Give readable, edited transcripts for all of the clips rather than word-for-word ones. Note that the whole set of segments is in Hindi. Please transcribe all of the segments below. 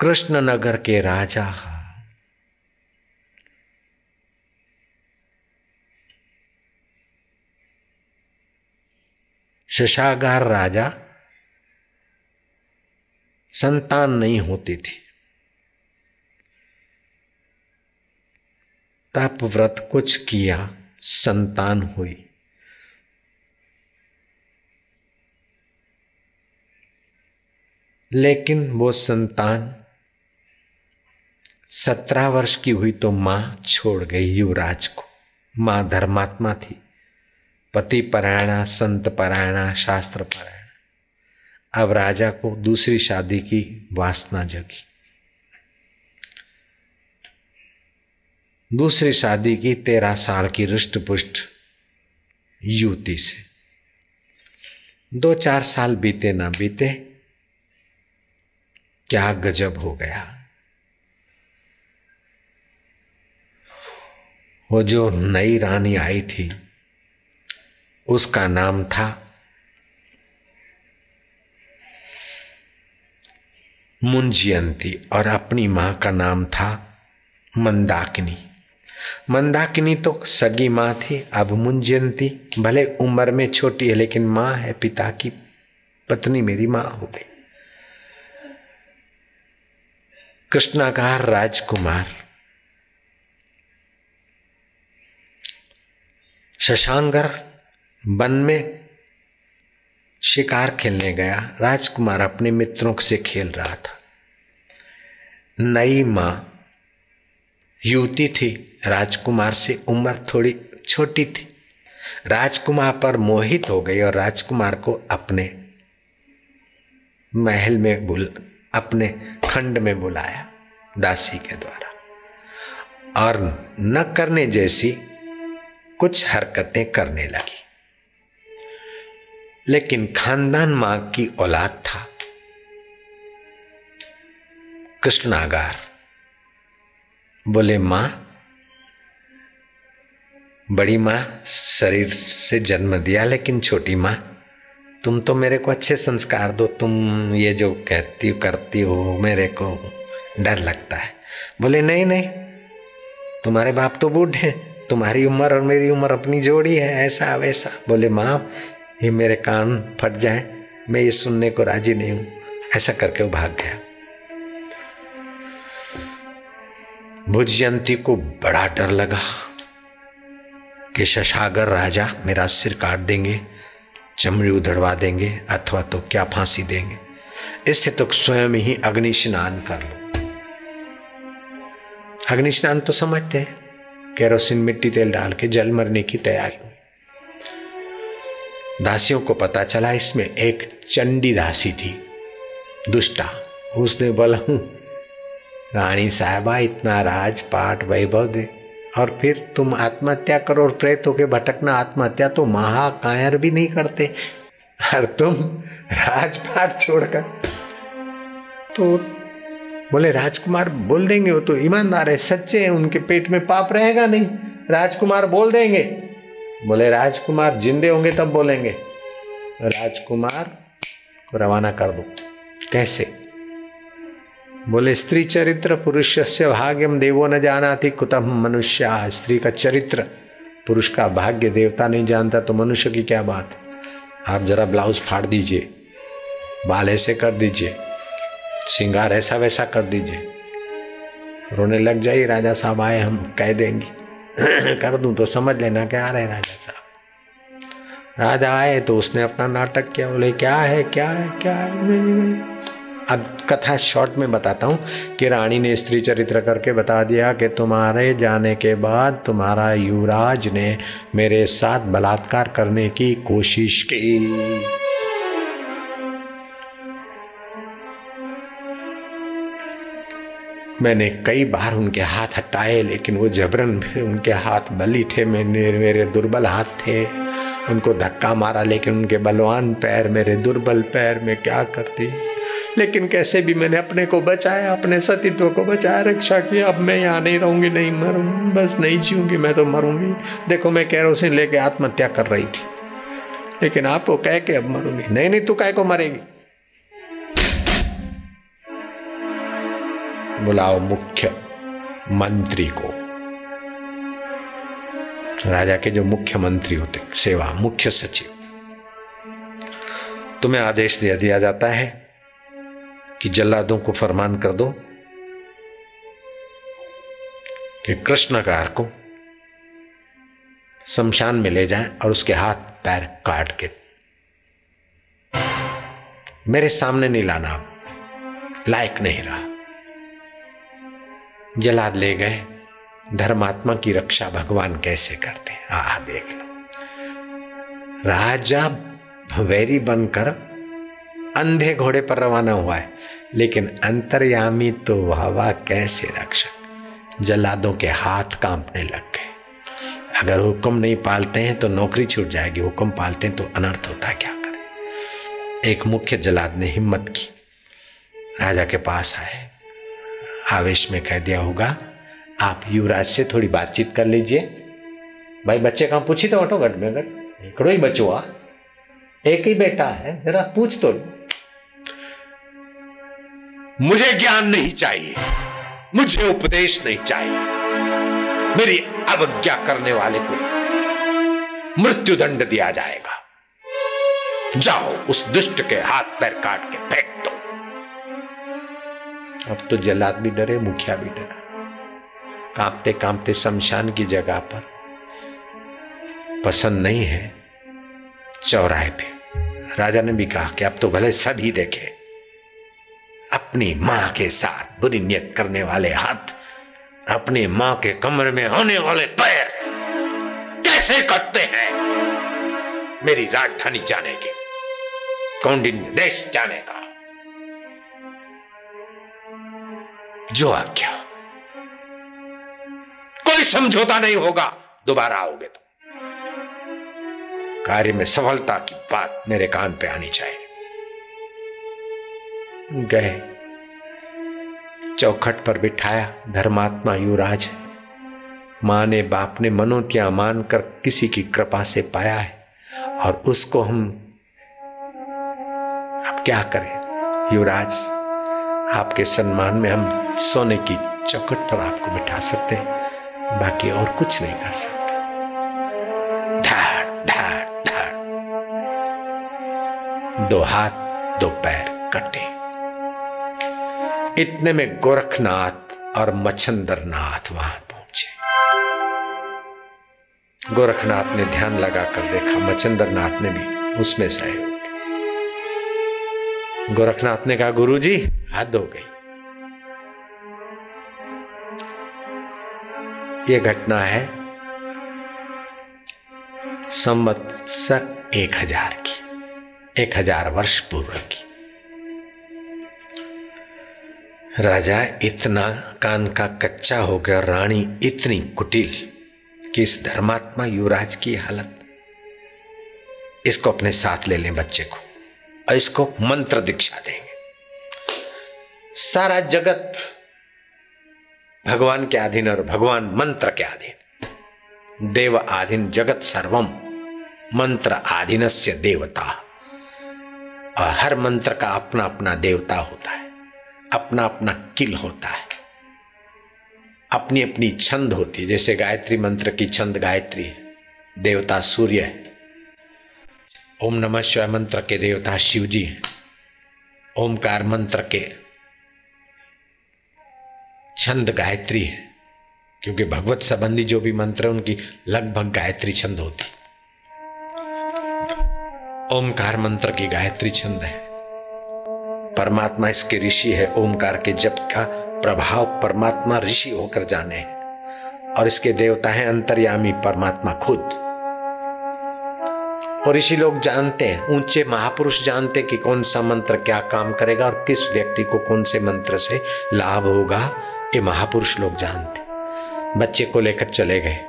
कृष्णनगर के राजा शशागार राजा संतान नहीं होती थी। तप व्रत कुछ किया, संतान हुई। लेकिन वो संतान 17 वर्ष की हुई तो मां छोड़ गई युवराज को। मां धर्मात्मा थी, पति परायणा, संत परायणा, शास्त्र परायणा। अब राजा को दूसरी शादी की वासना जगी। दूसरी शादी की 13 साल की रुष्ट पुष्ट युवती से। 2-4 साल बीते ना बीते, क्या गजब हो गया। वो जो नई रानी आई थी उसका नाम था मुंजयंती और अपनी मां का नाम था मंदाकिनी। मंदाकिनी तो सगी मां थी। अब मुंजयंती भले उम्र में छोटी है लेकिन मां है, पिता की पत्नी मेरी मां हो गई। कृष्णागार राजकुमार शशांगर वन में शिकार खेलने गया। राजकुमार अपने मित्रों से खेल रहा था। नई मां युवती थी, राजकुमार से उम्र थोड़ी छोटी थी। राजकुमार पर मोहित हो गई और राजकुमार को अपने महल में अपने खंड में बुलाया दासी के द्वारा और न करने जैसी कुछ हरकतें करने लगी। लेकिन खानदान मां की औलाद था कृष्णागार। बोले मां, बड़ी मां शरीर से जन्म दिया लेकिन छोटी मां तुम तो मेरे को अच्छे संस्कार दो, तुम ये जो कहती करती हो मेरे को डर लगता है। बोले नहीं नहीं, तुम्हारे बाप तो बूढ़े हैं, तुम्हारी उम्र और मेरी उम्र अपनी जोड़ी है, ऐसा वैसा। बोले मां, ये मेरे कान फट जाए, मैं ये सुनने को राजी नहीं हूं। ऐसा करके वो भाग गया। भुजयंती को बड़ा डर लगा कि शशागर राजा मेरा सिर काट देंगे, चमड़ी उधड़वा देंगे अथवा तो क्या फांसी देंगे। इससे तो स्वयं ही अग्नि स्नान कर लो। अग्नि स्नान तो समझते हैं, केरोसिन मिट्टी तेल डाल के जल मरने की तैयारी हुई। दासियों को पता चला इसमें एक चंडी दासी थी, दुष्टा। उसने बोला रानी साहबा इतना राजपाट वैभव दे और फिर तुम आत्महत्या करो और प्रेत होके भटकना। आत्महत्या तो महाकायर भी नहीं करते और तुम राजपाट छोड़कर। तो बोले राजकुमार बोल देंगे, वो तो ईमानदार है, सच्चे हैं, उनके पेट में पाप रहेगा नहीं, राजकुमार बोल देंगे। बोले राजकुमार जिंदे होंगे तब बोलेंगे। राजकुमार को रवाना कर दो। कैसे? बोले स्त्री चरित्र पुरुषस्य भाग्यम देवो न जानाति कुतम मनुष्य। स्त्री का चरित्र पुरुष का भाग्य देवता नहीं जानता तो मनुष्य की क्या बात। आप जरा ब्लाउज फाड़ दीजिए, बाल ऐसे कर दीजिए, श्रृंगार ऐसा वैसा कर दीजिए, रोने लग जाइए, राजा साहब आए हम कह देंगे कर दूं तो समझ लेना क्या आ रहे राजा साहब। राजा आए तो उसने अपना नाटक किया। बोले क्या है क्या है क्या है। अब कथा शॉर्ट में बताता हूं कि रानी ने स्त्री चरित्र करके बता दिया कि तुम्हारे जाने के बाद तुम्हारा युवराज ने मेरे साथ बलात्कार करने की कोशिश की। मैंने कई बार उनके हाथ हटाए लेकिन वो जबरन, उनके हाथ बली थे, मेरे दुर्बल हाथ थे, उनको धक्का मारा लेकिन उनके बलवान पैर मेरे दुर्बल पैर में क्या करती। लेकिन कैसे भी मैंने अपने को बचाया, अपने सतीत्व को बचाया, रक्षा किया। अब मैं यहाँ नहीं रहूंगी, नहीं मरूंगी, बस नहीं जीऊंगी, मैं तो मरूंगी। देखो मैं केरोसिन लेके आत्महत्या कर रही थी लेकिन आपको कह के अब मरूंगी। नहीं नहीं, तू काहे को मरेगी। बुलाओ मुख्य मंत्री को। राजा के जो मुख्य मंत्री होते, सेवा मुख्य सचिव, तुम्हें आदेश दे दिया जाता है कि जल्लादों को फरमान कर दो कि कृष्णकार को शमशान में ले जाएं और उसके हाथ पैर काट के मेरे सामने नहीं लाना, लायक नहीं रहा। जल्लाद ले गए। धर्मात्मा की रक्षा भगवान कैसे करते हैं, आह देख लो। राजा भवेरी बनकर अंधे घोड़े पर रवाना हुआ है, लेकिन अंतर्यामी तो हवा कैसे रक्षक। जल्लादों के हाथ कांपने लग गए। अगर हुक्म नहीं पालते हैं तो नौकरी छूट जाएगी, हुक्म पालते हैं तो अनर्थ होता है, क्या करें। एक मुख्य जल्लाद ने हिम्मत की, राजा के पास आए, आवेश में कह दिया होगा, आप युवराज से थोड़ी बातचीत कर लीजिए। भाई बच्चे कहां, पूछी तो ऑटो गट में गट एकड़ो ही बचो आ, एक ही बेटा है, जरा पूछ तो। मुझे ज्ञान नहीं चाहिए, मुझे उपदेश नहीं चाहिए। मेरी अवज्ञा करने वाले को मृत्युदंड दिया जाएगा। जाओ उस दुष्ट के हाथ पैर काट के फेंक दो। अब तो जल्लाद भी डरे, मुखिया भी डरा। कांपते कांपते शमशान की जगह पर, पसंद नहीं है, चौराहे पे राजा ने भी कहा कि अब तो भले सभी देखे, अपनी मां के साथ बुरी नियत करने वाले हाथ, अपनी मां के कमरे में होने वाले पैर कैसे कटते हैं। मेरी राजधानी जाने की, कौंडिन्य देश जाने का, जो आज्ञा। कोई समझौता नहीं होगा, दोबारा आओगे तो कार्य में सफलता की बात मेरे कान पे आनी चाहिए। गए, चौखट पर बिठाया। धर्मात्मा युवराज, मां ने बाप ने मनोतियां मानकर किसी की कृपा से पाया है, और उसको हम अब क्या करें। युवराज, आपके सम्मान में हम सोने की चौखट पर आपको बिठा सकते हैं, बाकी और कुछ नहीं कर सकते। धाड़ धाड़ धाड़, दो हाथ दो पैर कटे। इतने में गोरखनाथ और मच्छंदरनाथ वहां पहुंचे। गोरखनाथ ने ध्यान लगाकर देखा, मच्छंदरनाथ ने भी उसमें सहयोग। गोरखनाथ ने कहा, गुरुजी हद हो गई। ये घटना है संवत्सर 1000 की, 1000 वर्ष पूर्व की। राजा इतना कान का कच्चा हो गया, रानी इतनी कुटिल कि इस धर्मात्मा युवराज की हालत। इसको अपने साथ ले लें बच्चे को, और इसको मंत्र दीक्षा देंगे। सारा जगत भगवान के अधीन और भगवान मंत्र के अधीन। देव आधीन जगत सर्वम, मंत्र आधीनस्य देवता। और हर मंत्र का अपना अपना देवता होता है, अपना अपना किल होता है, अपनी अपनी छंद होती है। जैसे गायत्री मंत्र की छंद गायत्री है, देवता सूर्य है। ओम नमः शिवाय मंत्र के देवता शिव जी हैं। ओमकार मंत्र के छंद गायत्री है, क्योंकि भगवत संबंधी जो भी मंत्र है उनकी लगभग गायत्री छंद होती। ओमकार मंत्र की गायत्री छंद है। परमात्मा इसके ऋषि है। ओमकार के जप का प्रभाव परमात्मा ऋषि होकर जाने हैं, और इसके देवता है अंतर्यामी परमात्मा खुद। और ऋषि लोग जानते हैं, ऊंचे महापुरुष जानते हैं कि कौन सा मंत्र क्या काम करेगा और किस व्यक्ति को कौन से मंत्र से लाभ होगा। ये महापुरुष लोग जानते। बच्चे को लेकर चले गए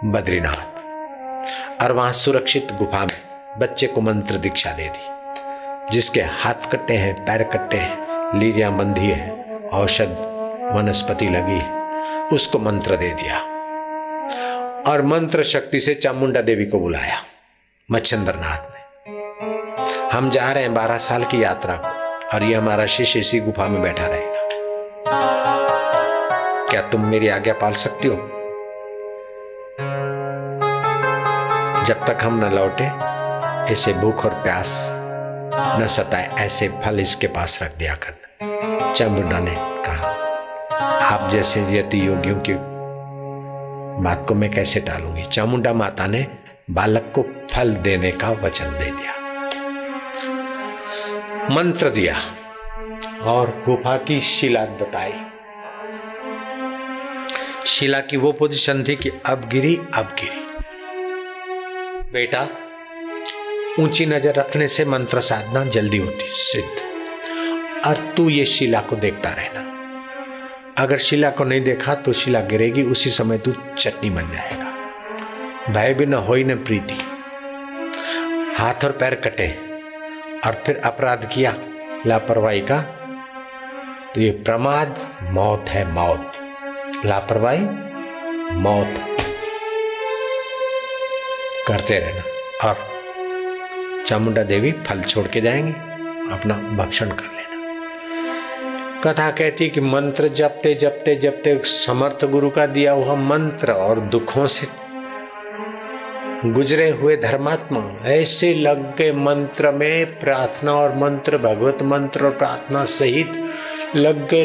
बद्रीनाथ, और वहां सुरक्षित गुफा में बच्चे को मंत्र दीक्षा दे दी। जिसके हाथ कटे हैं, पैर कटे हैं, लीरियां बंधी है, औषध वनस्पति लगी है, उसको मंत्र दे दिया। और मंत्र शक्ति से चामुंडा देवी को बुलाया मच्छंदरनाथ ने। हम जा रहे हैं 12 साल की यात्रा को, और ये हमारा शिष्य इसी गुफा में बैठा रहेगा। क्या तुम मेरी आज्ञा पाल सकती हो? जब तक हम न लौटे इसे भूख और प्यास न सताए, ऐसे फल इसके पास रख दिया करना। चामुंडा ने कहा, आप जैसे यति योगियों की बात को मैं कैसे टालूंगी। चामुंडा माता ने बालक को फल देने का वचन दे दिया, मंत्र दिया और गुफा की शिला बताई। शिला की वो पोजीशन थी कि अब गिरी अब गिरी। बेटा, ऊंची नजर रखने से मंत्र साधना जल्दी होती सिद्ध, और तू ये शिला को देखता रहना। अगर शिला को नहीं देखा तो शिला गिरेगी, उसी समय तू चटनी बन जाएगा। भय भी न होई न प्रीति। हाथ और पैर कटे और फिर अपराध किया लापरवाही का, तो ये प्रमाद मौत है, मौत। लापरवाही मौत। करते रहना और चामुंडा देवी फल छोड़ के जाएंगे, अपना भक्षण कर लेना। कथा कहती कि मंत्र जपते जपते जपते समर्थ गुरु का दिया हुआ मंत्र और दुखों से गुजरे हुए धर्मात्मा ऐसे लग गए मंत्र में, प्रार्थना और मंत्र, भगवत मंत्र और प्रार्थना सहित लग गए।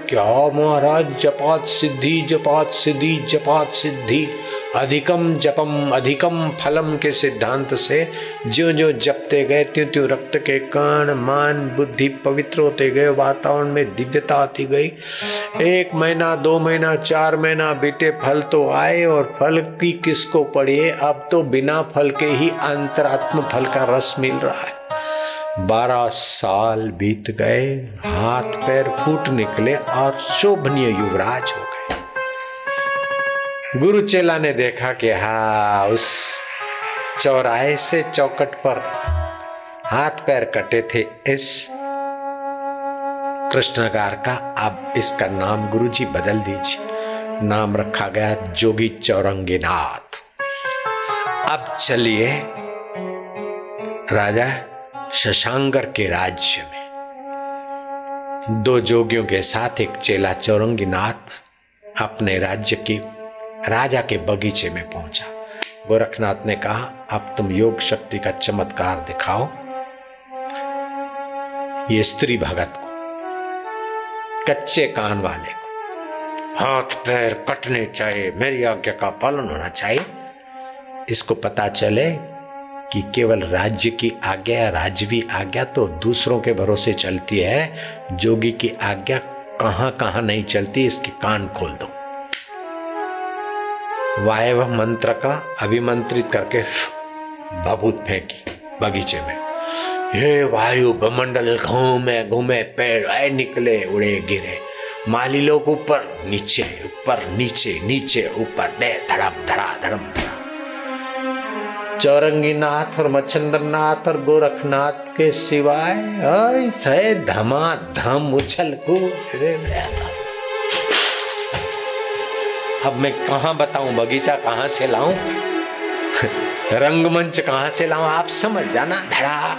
क्या महाराज, जपात सिद्धि, जपात सिद्धि, जपात सिद्धि, अधिकम जपम अधिकम फलम के सिद्धांत से ज्यों ज्यों जपते गए त्यों त्यों रक्त के कण, मन, बुद्धि पवित्र होते गए, वातावरण में दिव्यता आती गई। 1 महीना, 2 महीना, 4 महीना बीते, फल तो आए, और फल की किसको पड़ी, अब तो बिना फल के ही अंतरात्म फल का रस मिल रहा है। 12 साल बीत गए, हाथ पैर फूट निकले और शोभनीय युवराज हो गए। गुरु चेला ने देखा कि हाँ, उस चौराहे से चौखट पर हाथ पैर कटे थे इस कृष्णगार का, अब इसका नाम गुरुजी बदल दीजिए। नाम रखा गया जोगी चौरंगीनाथ। अब चलिए राजा शशांकर के राज्य में 2 जोगियों के साथ एक चेला चौरंगीनाथ अपने राज्य की राजा के बगीचे में पहुंचा। गोरखनाथ ने कहा, अब तुम योग शक्ति का चमत्कार दिखाओ ये स्त्री भगत को, कच्चे कान वाले को। हाथ पैर कटने चाहिए, मेरी आज्ञा का पालन होना चाहिए। इसको पता चले कि केवल राज्य की आज्ञा, राजवी आज्ञा तो दूसरों के भरोसे चलती है, जोगी की आज्ञा कहां कहां नहीं चलती। इसके कान खोल दो। वायव मंत्र का अभिमंत्रित करके भभूत फेंकी बगीचे में। ये वायु बमंडल घूमे घूमे, पेड़ आए निकले, उड़े गिरे, माली लोग ऊपर नीचे, ऊपर नीचे, नीचे ऊपर, दे धड़म धड़ा धड़म धड़ा। चौरंगीनाथ और मच्छंद्रनाथ और गोरखनाथ के सिवाय थे धमाधम उछल कूद। अब मैं कहां बताऊं, बगीचा कहां से लाऊं, रंगमंच कहां से लाऊं, आप समझ जाना। धड़ा,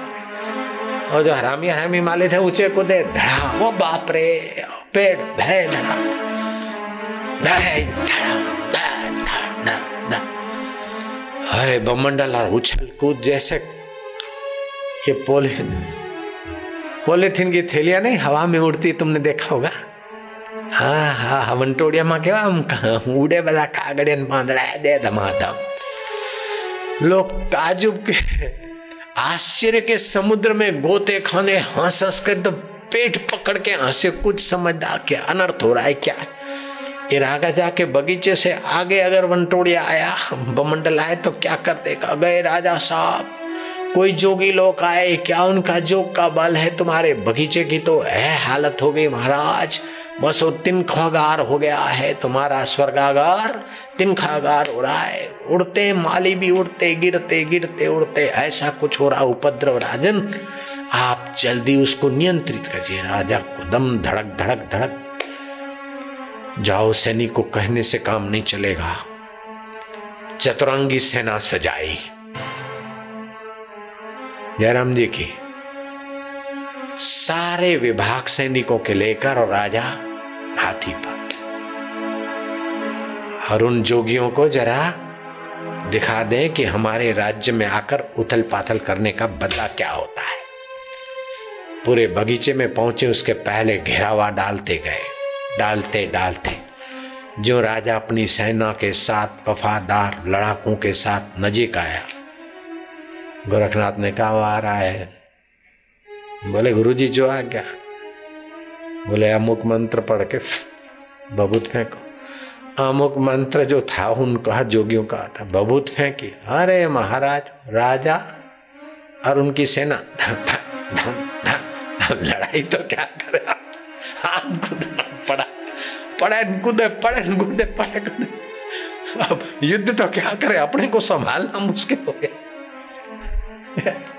और जो हरामी माले थे ऊंचे कूदे, धड़ा, वो बाप रे, पेड़ धड़े धड़ा, धड़े धड़ा, हाय बमंडल और उछल कूद जैसे ये पॉलीथीन की थैलियां नहीं हवा में उड़ती, तुमने देखा होगा। हाँ हाँ, हवनटोड़िया में केवा उड़े बदा कागड़े बांधड़ा दे धमाधम। लोग ताजुब के आश्चर्य के समुद्र में गोते खाने हंस हंस कर तो पेट पकड़ के हंसे। कुछ समझदार क्या अनर्थ हो रहा है, क्या ये रागा जाके बगीचे से आगे अगर वनटोड़िया आया, बमंडल आए तो क्या करते। गए राजा साहब, कोई जोगी लोग आए, क्या उनका जोग का बल है तुम्हारे बगीचे की तो है हालत हो गई महाराज। बस वो तिनखागार हो गया है तुम्हारा स्वर्गागार, तिनखागार हो रहा है। उड़ते माली भी उड़ते, गिरते गिरते उड़ते, ऐसा कुछ हो रहा उपद्रव राजन। आप जल्दी उसको नियंत्रित करिए। राजा को दम धड़क धड़क धड़क। जाओ, सैनिक को कहने से काम नहीं चलेगा। चतुरंगी सेना सजाई जयराम जी की, सारे विभाग सैनिकों के लेकर, और राजा हाथी पर। और उन जोगियों को जरा दिखा दें कि हमारे राज्य में आकर उथल पाथल करने का बदला क्या होता है। पूरे बगीचे में पहुंचे, उसके पहले घेरावा डालते गए, डालते डालते जो राजा अपनी सेना के साथ वफादार लड़ाकों के साथ नजीक आया, गोरखनाथ ने कहा वो आ रहा है। बोले गुरुजी जो आ गया। बोले अमुक मंत्र पढ़ के बबूत फेंको। अमुक मंत्र जो था उनका जोगियों का था, बबूत फेंकी। अरे महाराज, राजा और उनकी सेना धम धम धम, लड़ाई तो क्या करे, हम कूदना पड़ा, पड़े कूदे पड़े कूदे पड़े कूदे। अब युद्ध तो क्या करे, अपने को संभालना मुश्किल हो गया।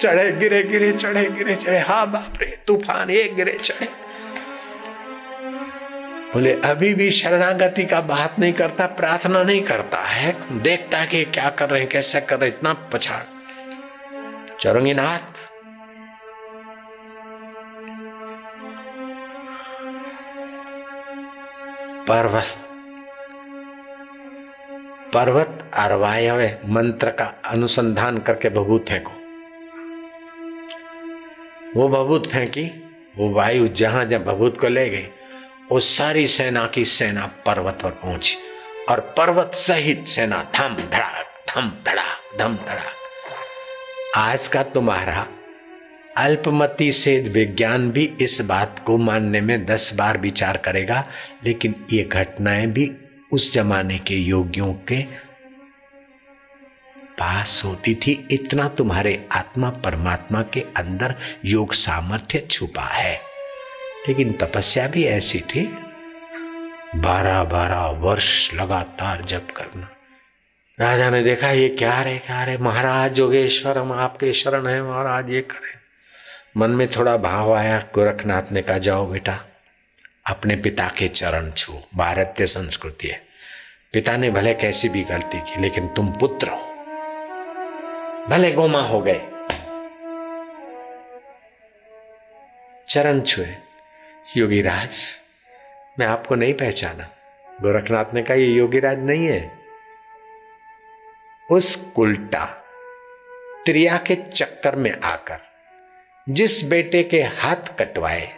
चढ़े गिरे गिरे चढ़े गिरे चढ़े, हाँ बाप रे तूफान, ये गिरे चढ़े। बोले अभी भी शरणागति का बात नहीं करता, प्रार्थना नहीं करता है, देखता कि क्या कर रहे हैं, कैसे कर रहे, इतना पछाड़। चौरंगीनाथ पर्वत और वायव्य मंत्र का अनुसंधान करके बबूत फेंको। वो बबूत फेंकी, वो वायु जहां जहां बबूत को ले गई, वो सारी सेना की सेना पर्वत पर पहुंची और पर्वत सहित सेना धम धड़ाक धम धड़ाक धम धड़ाक। आज का तुम्हारा अल्पमति से विज्ञान भी इस बात को मानने में 10 बार विचार करेगा, लेकिन ये घटनाएं भी उस जमाने के योगियों के पास होती थी। इतना तुम्हारे आत्मा परमात्मा के अंदर योग सामर्थ्य छुपा है। लेकिन तपस्या भी ऐसी थी, 12-12 वर्ष लगातार जप करना। राजा ने देखा ये क्या रे महाराज जोगेश्वर, हम आपके शरण हैं महाराज, ये करें। मन में थोड़ा भाव आया। गोरखनाथ ने कहा जाओ बेटा, अपने पिता के चरण छू, भारतीय संस्कृति है। पिता ने भले कैसी भी गलती की, लेकिन तुम पुत्र हो, भले गोमा हो गए, चरण छुए। योगीराज मैं आपको नहीं पहचाना। गोरखनाथ ने कहा ये योगीराज नहीं है, उस उल्टा त्रिया के चक्कर में आकर जिस बेटे के हाथ कटवाए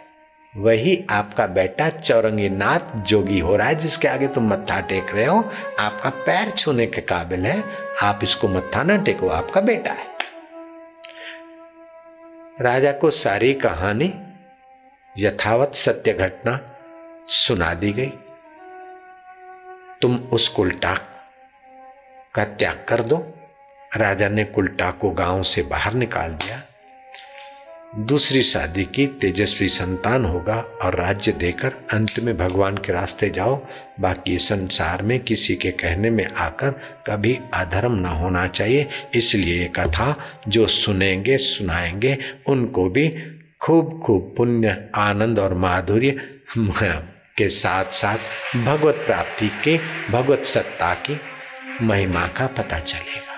वही आपका बेटा चौरंगीनाथ जोगी हो रहा है, जिसके आगे तुम मत्था टेक रहे हो। आपका पैर छूने के काबिल है, आप इसको मत्था ना टेको, आपका बेटा है। राजा को सारी कहानी यथावत सत्य घटना सुना दी गई। तुम उस कुलटा का त्याग कर दो। राजा ने कुलटा को गांव से बाहर निकाल दिया। दूसरी शादी की, तेजस्वी संतान होगा और राज्य देकर अंत में भगवान के रास्ते जाओ। बाकी संसार में किसी के कहने में आकर कभी अधर्म न होना चाहिए। इसलिए ये कथा जो सुनेंगे सुनाएंगे उनको भी खूब खूब पुण्य, आनंद और माधुर्य के साथ साथ भगवत प्राप्ति के, भगवत सत्ता की महिमा का पता चलेगा।